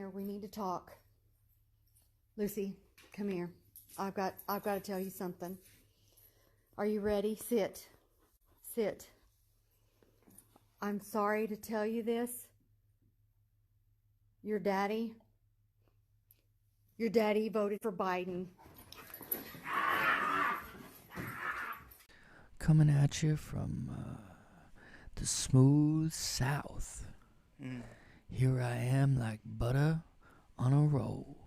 here. We need to talk. Lucy, come here. I've got to tell you something. Are you ready? Sit. Sit. I'm sorry to tell you this. Your daddy voted for Biden. Coming at you from the smooth South. Here I am like butter on a roll.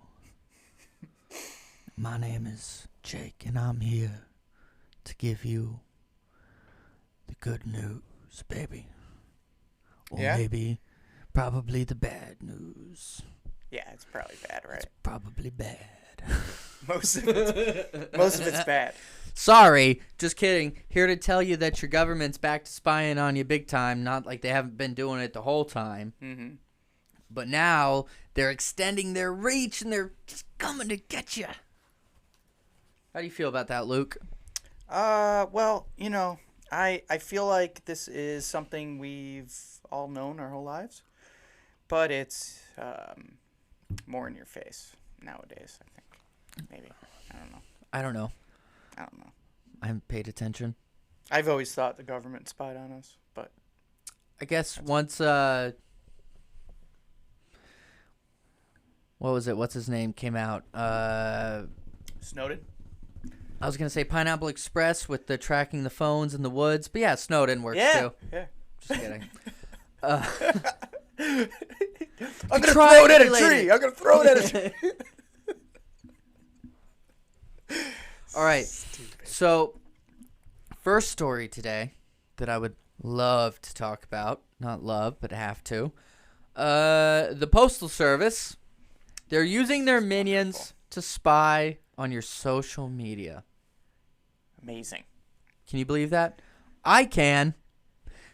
My name is Jake, and I'm here to give you the good news, baby. Or maybe, probably the bad news. Yeah, it's probably bad, right? It's probably bad. Most of it's bad. Sorry, just kidding. Here to tell you that your government's back to spying on you big time. Not like they haven't been doing it the whole time. Mm-hmm. But now they're extending their reach and they're just coming to get you. How do you feel about that, Luke? Well, you know, I feel like this is something we've all known our whole lives, but it's more in your face nowadays, I think. Maybe. I don't know. I don't know. I haven't paid attention. I've always thought the government spied on us, but I guess once what was it? What's his name came out? Snowden? I was gonna say Pineapple Express with the tracking the phones in the woods, but yeah, Snowden works too. Yeah. Just kidding. I'm gonna throw it at a tree. I'm gonna throw it at a tree. All right. So, first story today that I would love to talk about. Not love, but have to. The Postal Service. They're using their minions to spy on your social media. Amazing. Can you believe that? I can.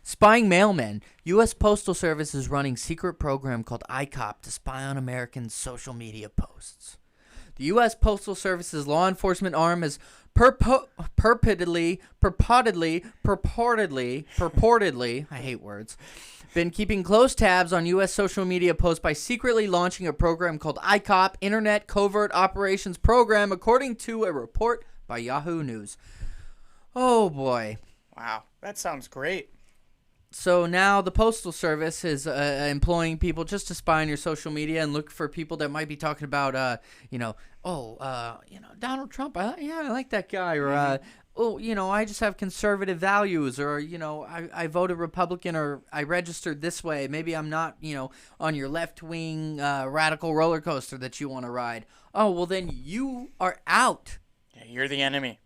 Spying mailmen. U.S. Postal Service is running secret program called ICOP to spy on Americans' social media posts. The U.S. Postal Service's law enforcement arm has purportedly, I hate words, been keeping close tabs on U.S. social media posts by secretly launching a program called ICOP, Internet Covert Operations Program, according to a report by Yahoo News. Oh, boy. Wow, that sounds great. So now the Postal Service is employing people just to spy on your social media and look for people that might be talking about, Donald Trump. I like that guy. Or, I just have conservative values. Or, I voted Republican or I registered this way. Maybe I'm not, on your left-wing radical roller coaster that you want to ride. Oh, well, then you are out. Yeah, you're the enemy.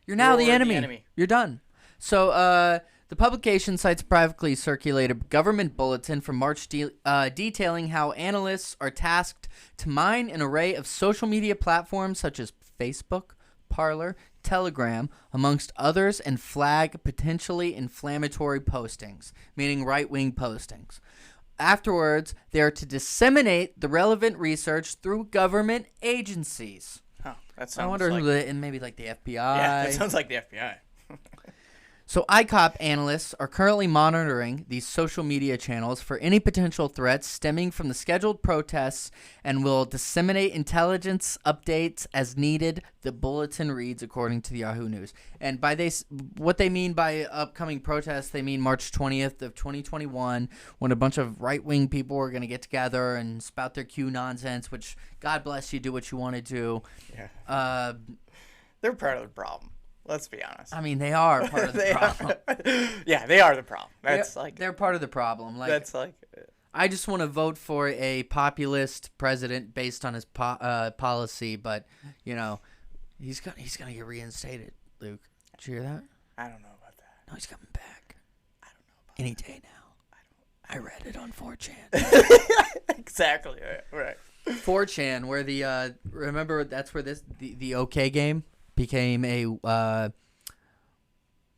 You're now the enemy. You're done. So, the publication cites a privately circulated government bulletin from March detailing how analysts are tasked to mine an array of social media platforms such as Facebook, Parler, Telegram, amongst others, and flag potentially inflammatory postings, meaning right-wing postings. Afterwards, they are to disseminate the relevant research through government agencies. Huh, that sounds I wonder like... who maybe like the FBI. Yeah, that sounds like the FBI. So ICOP analysts are currently monitoring these social media channels for any potential threats stemming from the scheduled protests and will disseminate intelligence updates as needed, the bulletin reads, according to the Yahoo News. And by this, what they mean by upcoming protests, they mean March 20th of 2021, when a bunch of right-wing people are going to get together and spout their Q nonsense, which, God bless you, do what you want to do. Yeah. They're part of the problem. Let's be honest. I mean, they are part of the problem. Yeah, they are the problem. They're part of the problem. I just want to vote for a populist president based on his policy, but he's gonna get reinstated. Luke, did you hear that? I don't know about that. No, he's coming back. I don't know about any day now. I read it on 4chan. Exactly right. 4chan, where the remember that's where the OK game became a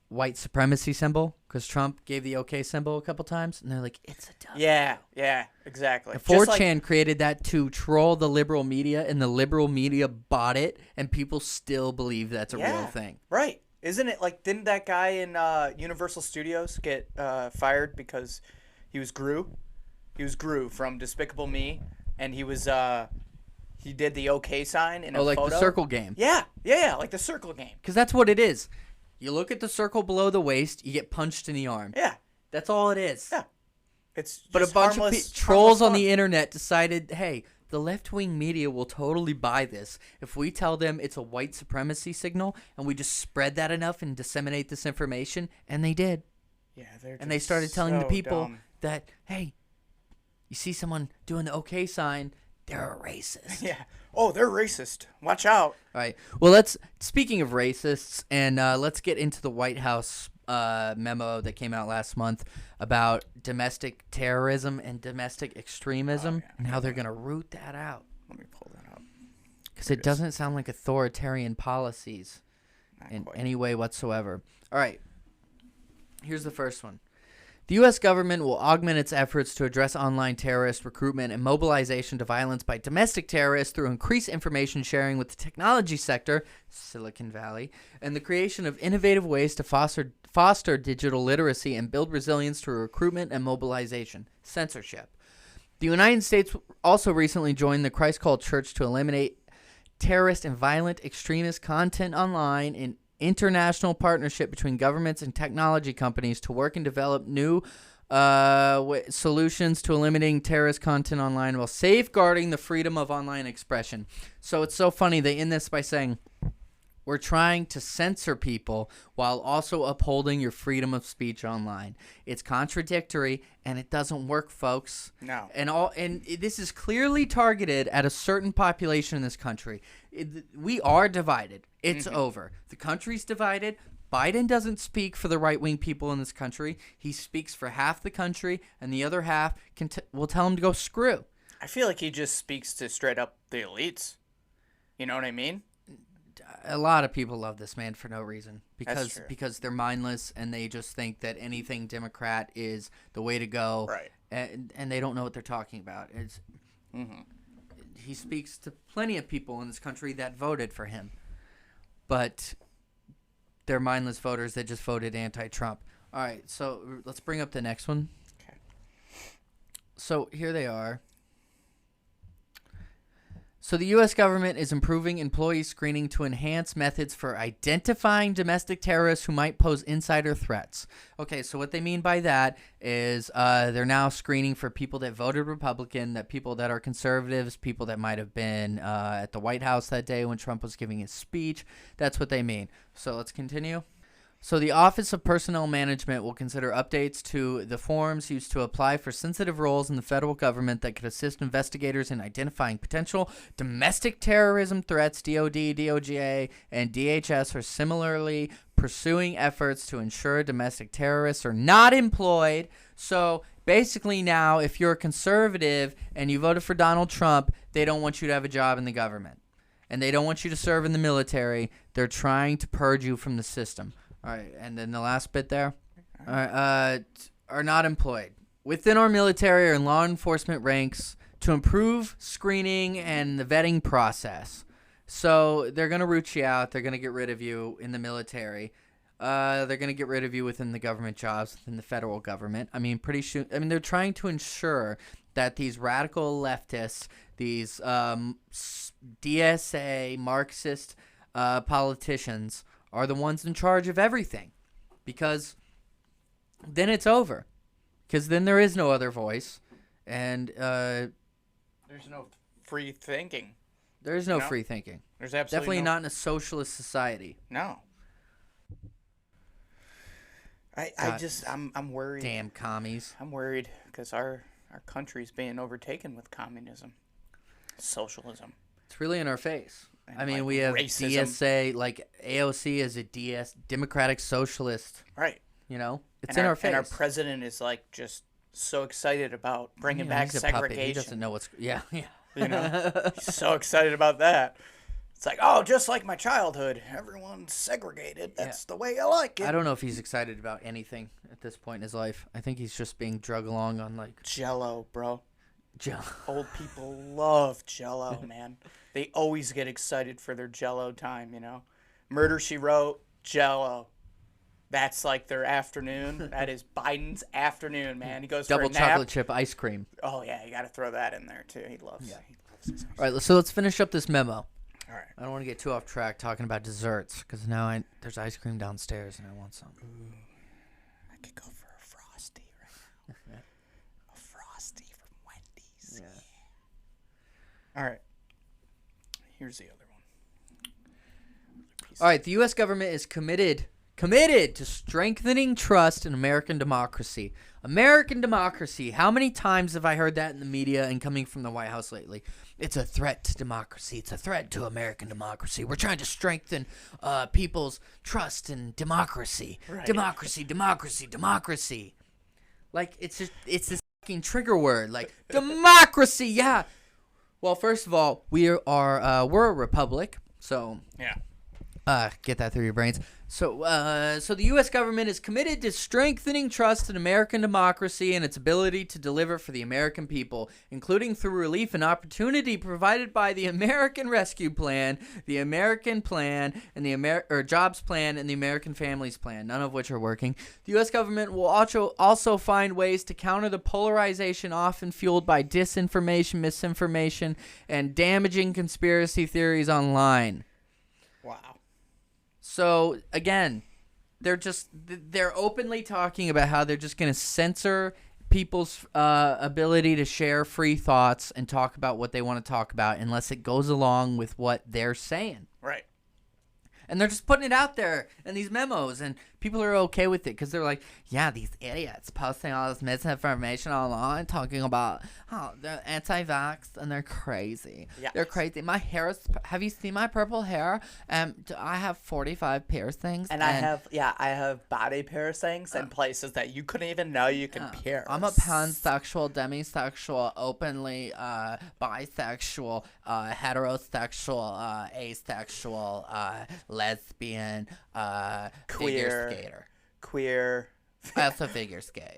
white supremacy symbol because Trump gave the OK symbol a couple times, and they're like, it's a dumb. Yeah, exactly. 4chan created that to troll the liberal media, and the liberal media bought it, and people still believe that's a real thing. Right. Isn't it like, didn't that guy in Universal Studios get fired because he was Gru? He was Gru from Despicable Me. and he was he did the OK sign in a like photo. the circle game. Yeah, like the circle game. Because that's what it is. You look at the circle below the waist, you get punched in the arm. Yeah, that's all it is. Yeah, it's just but a bunch of trolls on the internet decided, hey, the left-wing media will totally buy this if we tell them it's a white supremacy signal, and we just spread that enough and disseminate this information, and they did. Yeah, they're just and they started telling the people dumb. that, hey, you see someone doing the OK sign, they're a racist. Yeah. Oh, they're racist. Watch out. All right. Well, speaking of racists, and let's get into the White House memo that came out last month about domestic terrorism and domestic extremism, and how they're going to root that out. Let me pull that up. Because it doesn't sound like authoritarian policies in any way whatsoever. All right. Here's the first one. The U.S. government will augment its efforts to address online terrorist recruitment and mobilization to violence by domestic terrorists through increased information sharing with the technology sector, Silicon Valley, and the creation of innovative ways to foster digital literacy and build resilience through recruitment and mobilization, censorship. The United States also recently joined the Christ Call Church to eliminate terrorist and violent extremist content online in international partnership between governments and technology companies to work and develop new solutions to eliminating terrorist content online while safeguarding the freedom of online expression. So it's so funny. They end this by saying, we're trying to censor people while also upholding your freedom of speech online. It's contradictory, and it doesn't work, folks. No. And this is clearly targeted at a certain population in this country. We are divided. It's over. The country's divided. Biden doesn't speak for the right-wing people in this country. He speaks for half the country, and the other half will tell him to go screw. I feel like he just speaks to straight up the elites. You know what I mean? A lot of people love this man for no reason because they're mindless and they just think that anything Democrat is the way to go. Right. And they don't know what they're talking about. He speaks to plenty of people in this country that voted for him, but they're mindless voters that just voted anti-Trump. All right, so let's bring up the next one. Okay. So here they are. So the U.S. government is improving employee screening to enhance methods for identifying domestic terrorists who might pose insider threats. Okay, so what they mean by that is they're now screening for people that voted Republican, that people that are conservatives, people that might have been at the White House that day when Trump was giving his speech. That's what they mean. So let's continue. So the Office of Personnel Management will consider updates to the forms used to apply for sensitive roles in the federal government that could assist investigators in identifying potential domestic terrorism threats. DOD, DOJ, and DHS are similarly pursuing efforts to ensure domestic terrorists are not employed. So basically now, if you're a conservative and you voted for Donald Trump, they don't want you to have a job in the government. And they don't want you to serve in the military. They're trying to purge you from the system. All right, and then the last bit there. All right, are not employed within our military or in law enforcement ranks to improve screening and the vetting process. So they're going to root you out. They're going to get rid of you in the military. They're going to get rid of you within the government jobs, within the federal government. I mean, they're trying to ensure that these radical leftists, these DSA Marxist politicians are the ones in charge of everything, because then it's over, because then there is no other voice, and there's no free thinking. There is no free thinking. There's absolutely definitely not in a socialist society. No. I'm worried. Damn commies. I'm worried because our country's being overtaken with communism, socialism. It's really in our face. And I mean, like we have racism. DSA, like AOC is a Democratic Socialist. Right. You know, it's and in our face. And our president is like just so excited about bringing back he's a segregation. puppet. He doesn't know what's yeah. You know, he's so excited about that. It's like, oh, just like my childhood, everyone's segregated. That's the way I like it. I don't know if he's excited about anything at this point in his life. I think he's just being drug along on like Jell-O, bro. Jell-O. Old people love Jell-O, man. They always get excited for their Jell-O time, you know. Murder, She Wrote, Jell-O. That's like their afternoon. That is Biden's afternoon, man. He goes Double for a nap. chocolate chip ice cream. Oh yeah, you got to throw that in there too. He loves his ice All right, so let's finish up this memo. All right. I don't want to get too off track talking about desserts because now there's ice cream downstairs and I want some. Ooh, I could go for a Frosty right now. A Frosty from Wendy's. Yeah. All right. Here's the other one. All right, the U.S. government is committed to strengthening trust in American democracy. American democracy. How many times have I heard that in the media and coming from the White House lately? It's a threat to democracy. It's a threat to American democracy. We're trying to strengthen people's trust in democracy. Right. Democracy, democracy, democracy. Like, it's this fucking trigger word. Like, democracy, yeah. Well, first of all, we're a republic, so Yeah. Get that through your brains. So the U.S. government is committed to strengthening trust in American democracy and its ability to deliver for the American people, including through relief and opportunity provided by the American Rescue Plan, the American Plan, and the Jobs Plan and the American Families Plan, none of which are working. The U.S. government will also find ways to counter the polarization often fueled by disinformation, misinformation, and damaging conspiracy theories online. Wow. So, again, they're openly talking about how they're just going to censor people's ability to share free thoughts and talk about what they want to talk about unless it goes along with what they're saying. Right. And they're just putting it out there in these memos, and people are okay with it because they're like, yeah, these idiots posting all this misinformation online talking about how they're anti-vax and they're crazy. Yeah. They're crazy. My hair is, have you seen my purple hair? I have 45 piercings. And I have body piercings in places that you couldn't even know you could pierce. I'm a pansexual, demisexual, openly bisexual, heterosexual, asexual, lesbian, figure skater. Queer. I also figure skate.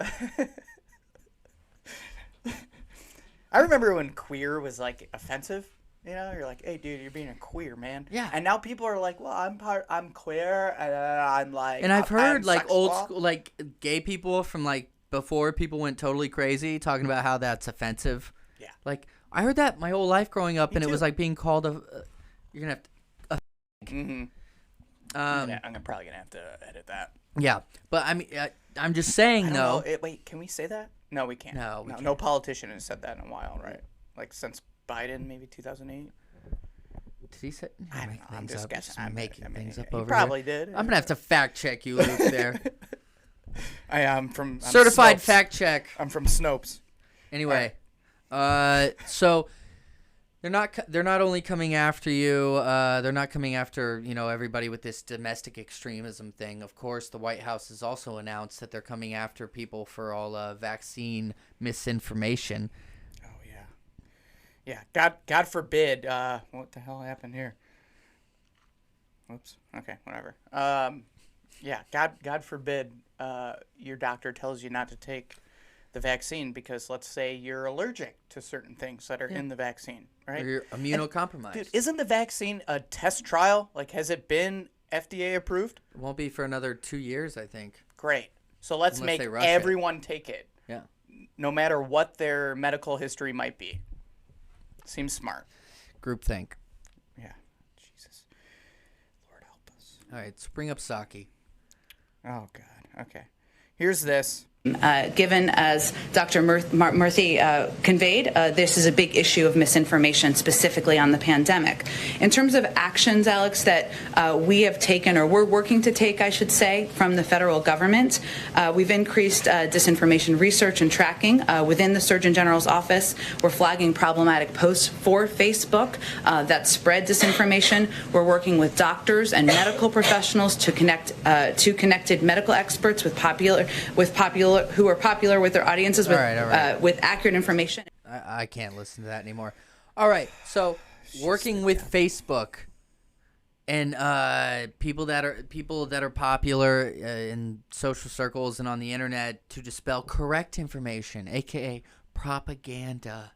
I remember when queer was like offensive. You know, you're like, hey, dude, you're being a queer, man. Yeah. And now people are like, well, I'm queer, and I'm like. And I've heard like pansexual. old school, like gay people from like before people went totally crazy talking about how that's offensive. Yeah. Like I heard that my whole life growing up, and it was like being called a. You're gonna have to. Mm-hmm. I'm probably gonna have to edit that. Yeah, but I mean, I'm just saying though. Wait, can we say that? No, we can't. No, we can't. No politician has said that in a while, right? Like since Biden, maybe 2008. Did he say? I don't know. I'm just guessing. I'm making things up he over probably here. did. I'm gonna have to fact check you, Luke. There. I'm certified Snopes. fact check. I'm from Snopes. Anyway, so they're not only coming after you. They're not coming after everybody with this domestic extremism thing. Of course, the White House has also announced that they're coming after people for all vaccine misinformation. Oh yeah, yeah. God forbid. What the hell happened here? Whoops. Okay, whatever. Yeah. God forbid. Your doctor tells you not to take the vaccine because let's say you're allergic to certain things that are in the vaccine, right? Or you're immunocompromised. Dude, isn't the vaccine a test trial? Like, has it been FDA approved? It won't be for another 2 years, I think. Great. So let's Unless make they rush everyone take it. Yeah. No matter what their medical history might be. Seems smart. Groupthink. Yeah. Jesus. Lord help us. All right, so bring up Psaki. Oh, God. Okay. Here's this. Given, as Dr. Murthy conveyed, this is a big issue of misinformation, specifically on the pandemic. In terms of actions, Alex, that we have taken, or we're working to take, I should say, from the federal government, we've increased disinformation research and tracking within the Surgeon General's office. We're flagging problematic posts for Facebook that spread disinformation. We're working with doctors and medical professionals to connect to connected medical experts with who are popular with their audiences with with accurate information. I can't listen to that anymore. All right, so working with Facebook and people that are popular in social circles and on the internet to dispel correct information, aka propaganda.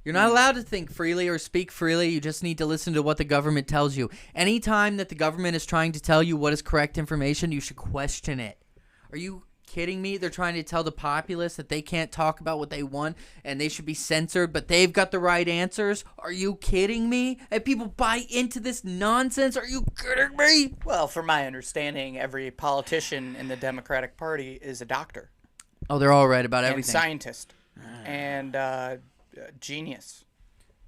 You're not allowed to think freely or speak freely. You just need to listen to what the government tells you. Anytime that the government is trying to tell you what is correct information, you should question it. Are you kidding me? They're trying to tell the populace that they can't talk about what they want and they should be censored, but they've got the right answers? Are you kidding me? And people buy into this nonsense? Are you kidding me? Well, from my understanding, every politician in the Democratic Party is a doctor. Oh, they're all right about everything. And scientist. And genius.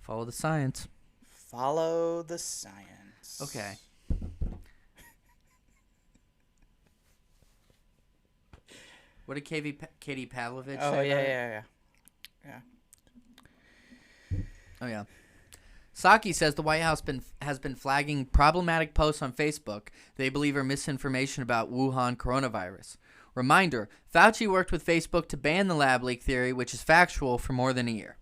Follow the science. Follow the science. Okay. What did Katie Pavlovich say? Oh, yeah. Oh, yeah. Psaki says the White House has been flagging problematic posts on Facebook they believe are misinformation about Wuhan coronavirus. Reminder, Fauci worked with Facebook to ban the lab leak theory, which is factual, for more than a year.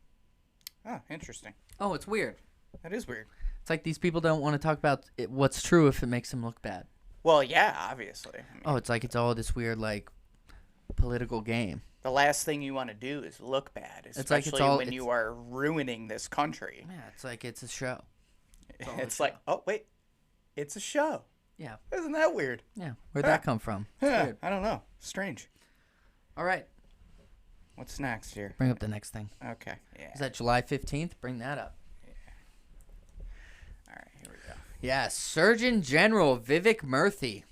Oh, interesting. Oh, it's weird. That is weird. It's like these people don't want to talk about what's true if it makes them look bad. Well, yeah, obviously. I mean, It's like it's all this weird, like, political game. the last thing you want to do is look bad, especially when you are ruining this country. Yeah, it's like it's a show. It's like, oh, wait, it's a show. Yeah. Isn't that weird? Yeah. Where'd that come from? Yeah, I don't know. Strange. All right. What's next here? Bring up the next thing. Okay. Yeah. Is that July 15th? Bring that up. All right, here we go. Yeah, Surgeon General Vivek Murthy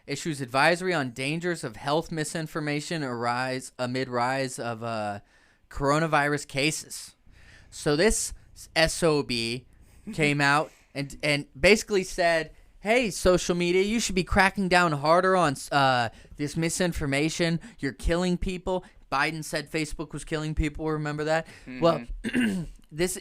issues advisory on dangers of health misinformation amid rise of coronavirus cases. So this SOB came out and basically said, hey, social media, you should be cracking down harder on this misinformation. You're killing people. Biden said Facebook was killing people. Remember that? Mm-hmm. Well,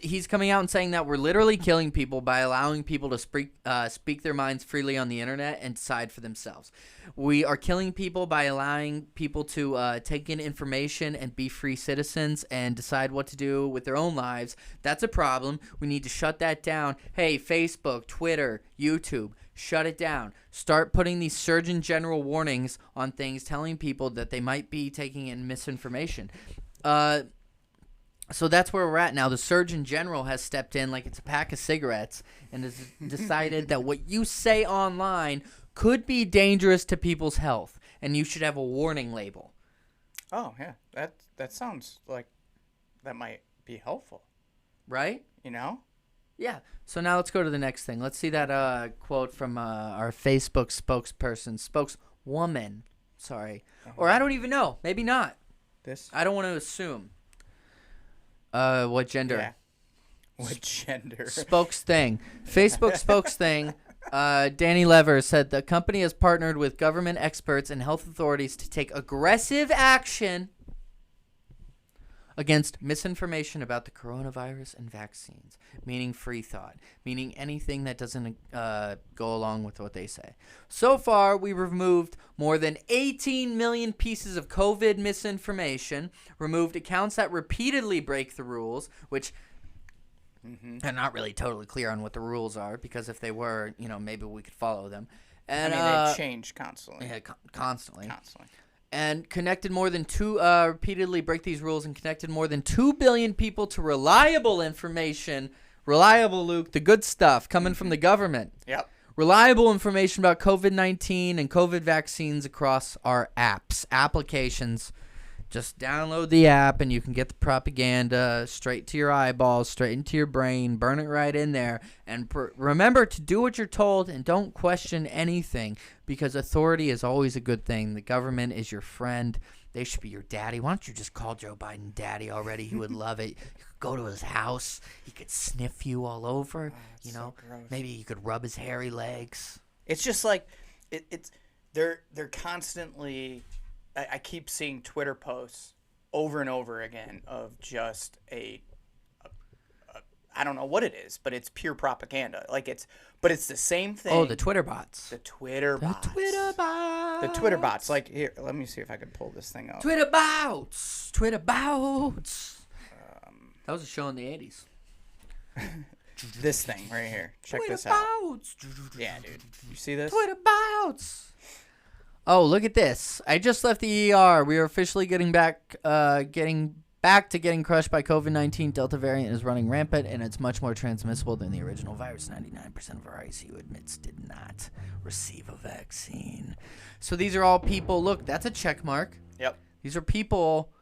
he's coming out and saying that we're literally killing people by allowing people to speak their minds freely on the internet and decide for themselves. We are killing people by allowing people to take in information and be free citizens and decide what to do with their own lives. That's a problem. We need to shut that down. Hey, Facebook, Twitter, YouTube, shut it down. Start putting these Surgeon General warnings on things, telling people that they might be taking in misinformation. So that's where we're at now. The Surgeon General has stepped in like it's a pack of cigarettes and has decided that what you say online could be dangerous to people's health, and you should have a warning label. Oh, yeah. That sounds like that might be helpful. Right? You know? Yeah. So now let's go to the next thing. Let's see that quote from our Facebook spokeswoman. Sorry. Or I don't even know. Maybe not. This? I don't want to assume. What gender? Yeah. What gender? Spokes thing. Facebook spokes thing. Danny Lever said the company has partnered with government experts and health authorities to take aggressive action against misinformation about the coronavirus and vaccines, meaning free thought, meaning anything that doesn't go along with what they say. So far, we removed more than 18 million pieces of COVID misinformation, removed accounts that repeatedly break the rules, which I'm not really totally clear on what the rules are, because if they were, maybe we could follow them. And, they change constantly. Yeah, constantly. Constantly. And connected more than repeatedly break these rules and connected more than 2 billion people to reliable information. Reliable, Luke, the good stuff coming from the government. Yep. Reliable information about COVID-19 and COVID vaccines across our applications. Just download the app and you can get the propaganda straight to your eyeballs, straight into your brain, burn it right in there. And remember to do what you're told and don't question anything, because authority is always a good thing. The government is your friend. They should be your daddy. Why don't you just call Joe Biden daddy already? He would love it. You could go to his house. He could sniff you all over. So gross. Maybe you could rub his hairy legs. It's just like they're constantly. I keep seeing Twitter posts over and over again of just I don't know what it is, but it's pure propaganda. But it's the same thing. Oh, the Twitter bots. The Twitter bots. The Twitter bots. Like, here, let me see if I can pull this thing up. Twitter bots. That was a show in the 80s. This thing right here. Check Twitter this out. Bots. Yeah, dude. You see this? Twitter bots. Oh, look at this. I just left the ER. We are officially getting back back to getting crushed by COVID-19. Delta variant is running rampant, and it's much more transmissible than the original virus. 99% of our ICU admits did not receive a vaccine. So these are all people. Look, that's a check mark. Yep. These are people.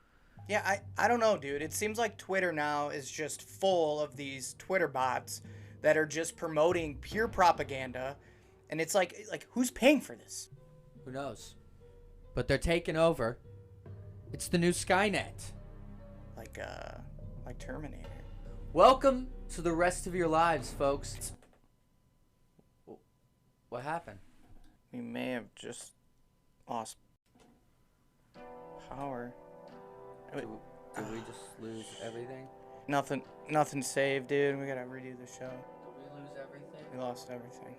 Yeah, I don't know, dude. It seems like Twitter now is just full of these Twitter bots that are just promoting pure propaganda. And it's like who's paying for this? Who knows? But they're taking over. It's the new Skynet. Like Terminator. Welcome to the rest of your lives, folks. What happened? We may have just lost power. Did we just lose everything? Nothing saved, dude. We gotta redo the show. Did we lose everything? We lost everything.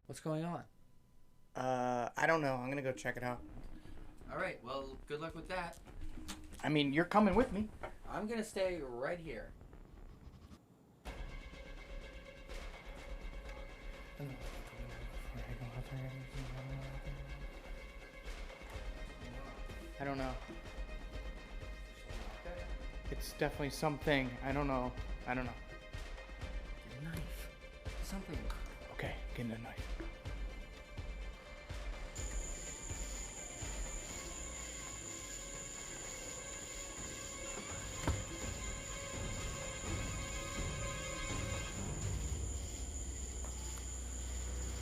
What's going on? I don't know. I'm gonna go check it out. All right. Well, good luck with that. I mean, you're coming with me. I'm gonna stay right here. I don't know. It's definitely something. I don't know. Get a knife. Something. Okay, getting a knife.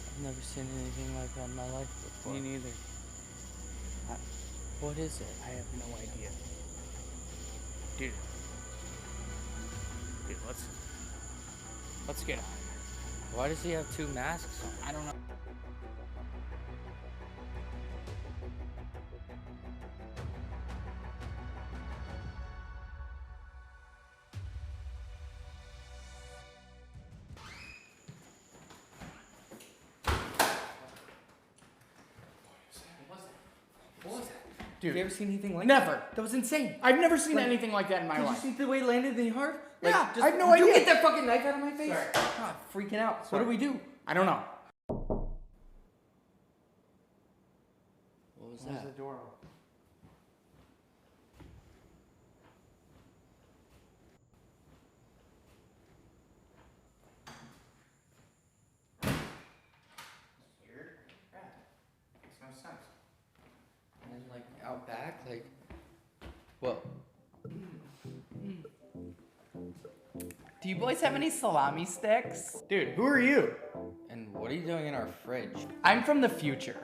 I've never seen anything like that in my life before. Me neither. What is it? I have no idea. Dude, let's get out of here. Why does he have two masks on? I don't know. What was that? Dude, Have you ever seen anything like never. that? That was insane. I've never seen anything like that in my Did you life. see the way it landed in the heart? Yeah, I have no idea. You get that fucking knife out of my face? Sorry. God, freaking out. Sorry. What do we do? I don't know. What was Where's that? the door open? Weird. Yeah. Makes no sense. And then, like, out back, like... Whoa. Do you boys have any salami sticks? Dude, who are you? And what are you doing in our fridge? I'm from the future.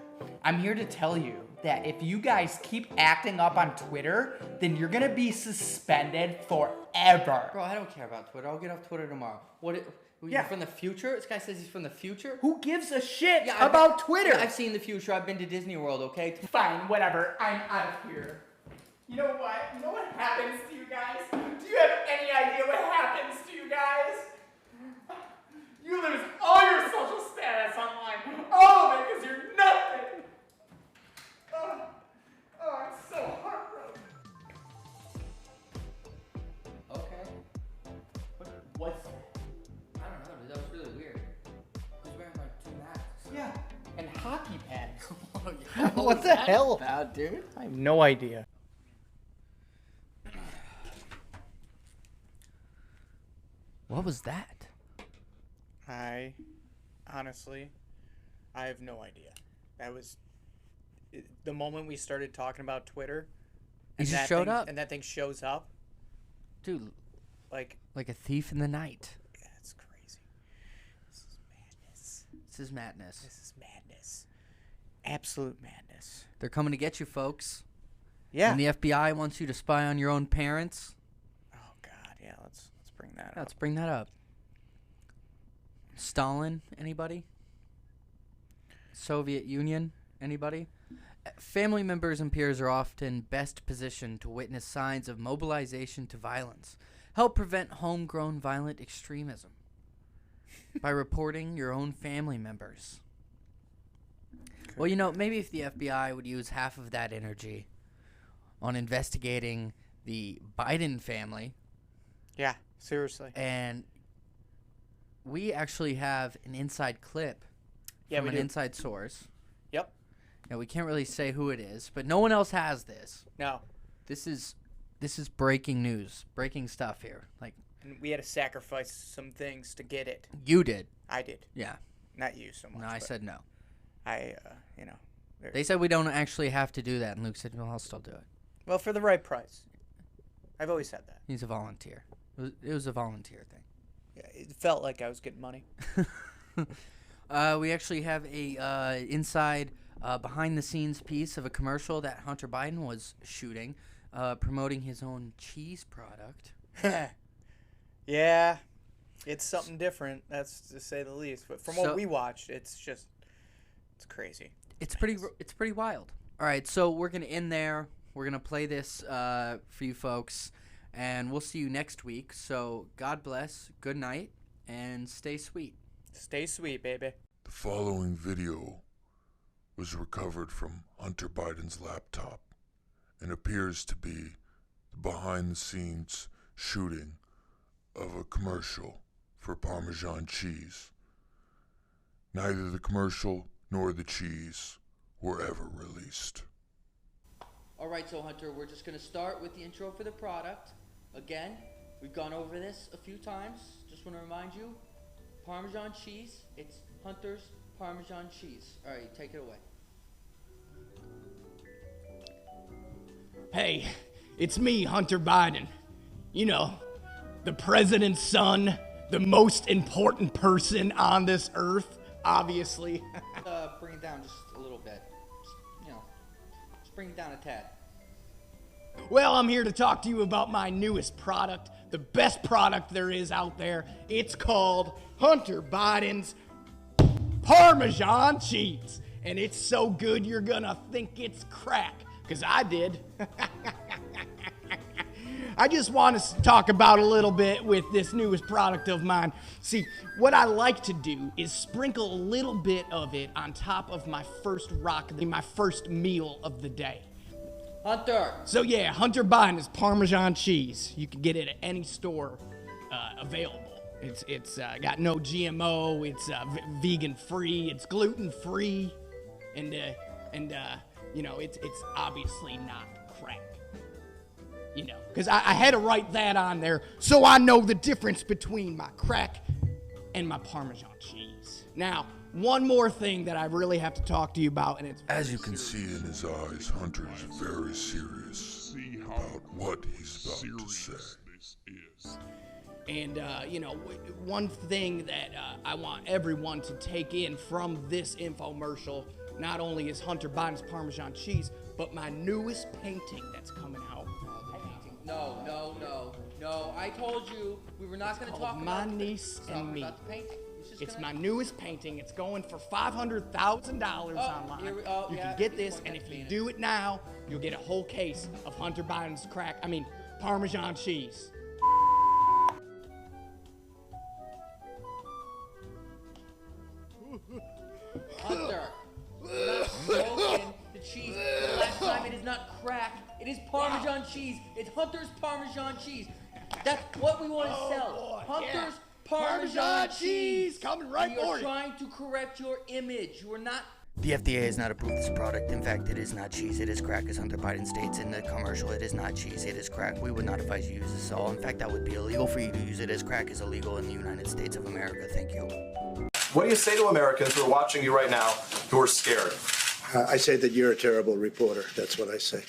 I'm here to tell you that if you guys keep acting up on Twitter, then you're gonna be suspended forever. Bro, I don't care about Twitter. I'll get off Twitter tomorrow. You're Yeah. from the future? This guy says he's from the future? Who gives a shit Yeah, about Twitter? Yeah, I've seen the future. I've been to Disney World, okay? Fine, whatever. I'm out of here. You know what? You know what happens to you guys? Do you have any idea what happens to you guys? You lose all your social status online. All of it because you're nothing. Oh, I'm so heartbroken. Okay. What's that? I don't know, dude. That was really weird. He's wearing, like, two masks. Yeah, and hockey pads. What the hell about, dude? I have no idea. What was that? Honestly, I have no idea. That was the moment we started talking about Twitter. He and just that showed thing- up. And that thing shows up. Dude, Like, like a thief in the night. that's crazy. This is madness. This is madness. This is madness. Absolute madness. They're coming to get you, folks. Yeah. And the FBI wants you to spy on your own parents. Oh God, yeah. Let's bring that Yeah, up. let's bring that up. Stalin, anybody? Soviet Union, anybody? Family members and peers are often best positioned to witness signs of mobilization to violence. Help prevent homegrown violent extremism by reporting your own family members. Well, you know, maybe if the FBI would use half of that energy on investigating the Biden family. Yeah. Seriously. And we actually have an inside clip Yeah, from we an do. inside source. Yep. Now, we can't really say who it is, but no one else has this. No. This is breaking news, breaking stuff here. Like, And we had to sacrifice some things to get it. you did. I did. Yeah. Not you so much. No, I said no. There- They said we don't actually have to do that, and Luke said, well, I'll still do it. Well, for the right price. I've always said that. He's a volunteer. It was a volunteer thing. Yeah, it felt like I was getting money. We actually have a inside behind-the-scenes piece of a commercial that Hunter Biden was shooting, promoting his own cheese product. Yeah, it's something different. That's to say the least. But from what we watched, it's crazy. It's pretty wild. All right, so we're gonna end there. We're gonna play this for you folks, and we'll see you next week. So God bless, good night, and stay sweet. Stay sweet, baby. The following video was recovered from Hunter Biden's laptop and appears to be the behind-the-scenes shooting of a commercial for Parmesan cheese. Neither the commercial nor the cheese were ever released. All right, so Hunter, we're just going to start with the intro for the product. Again, we've gone over this a few times. Just want to remind you, Parmesan cheese, it's Hunter's Parmesan cheese. All right, take it away. Hey, it's me, Hunter Biden. You know, the president's son, the most important person on this earth, obviously. Bring it down just a little bit. Just bring it down a tad. Well, I'm here to talk to you about my newest product, the best product there is out there. It's called Hunter Biden's Parmesan cheese. And it's so good you're gonna think it's crack, because I did. I just want to talk about a little bit with this newest product of mine. See, what I like to do is sprinkle a little bit of it on top of my first my first meal of the day. Hunter! So yeah, Hunter Biden's Parmesan cheese. You can get it at any store available. It's got no GMO. It's vegan free. It's gluten free, and you know it's obviously not crack. You know, because I had to write that on there so I know the difference between my crack and my Parmesan cheese. Now, one more thing that I really have to talk to you about, and it's As you can see in his eyes, Hunter is very serious about what he's about to say. And, you know, one thing that I want everyone to take in from this infomercial, not only is Hunter Biden's Parmesan cheese, but my newest painting that's coming out. No. I told you we were not going to talk about My niece and me. the painting. It's my newest painting. It's going for $500,000 online. You can get this, and if you do it now, you'll get a whole case of Hunter Biden's Parmesan cheese. Hunter, we're not smoking the cheese for the last time. It is not crack. It is Parmesan cheese. It's Hunter's Parmesan cheese. That's what we want to sell. Boy, Hunter's yeah. Parmesan cheese. Coming right We for are you. trying to correct your image. You are not. The FDA has not approved this product. In fact, it is not cheese, it is crack, as Hunter Biden states in the commercial. It is not cheese, it is crack. We would not advise you to use this at all. In fact, that would be illegal for you to use it, as crack is illegal in the United States of America. Thank you. What do you say to Americans who are watching you right now who are scared? I say that you're a terrible reporter. That's what I say.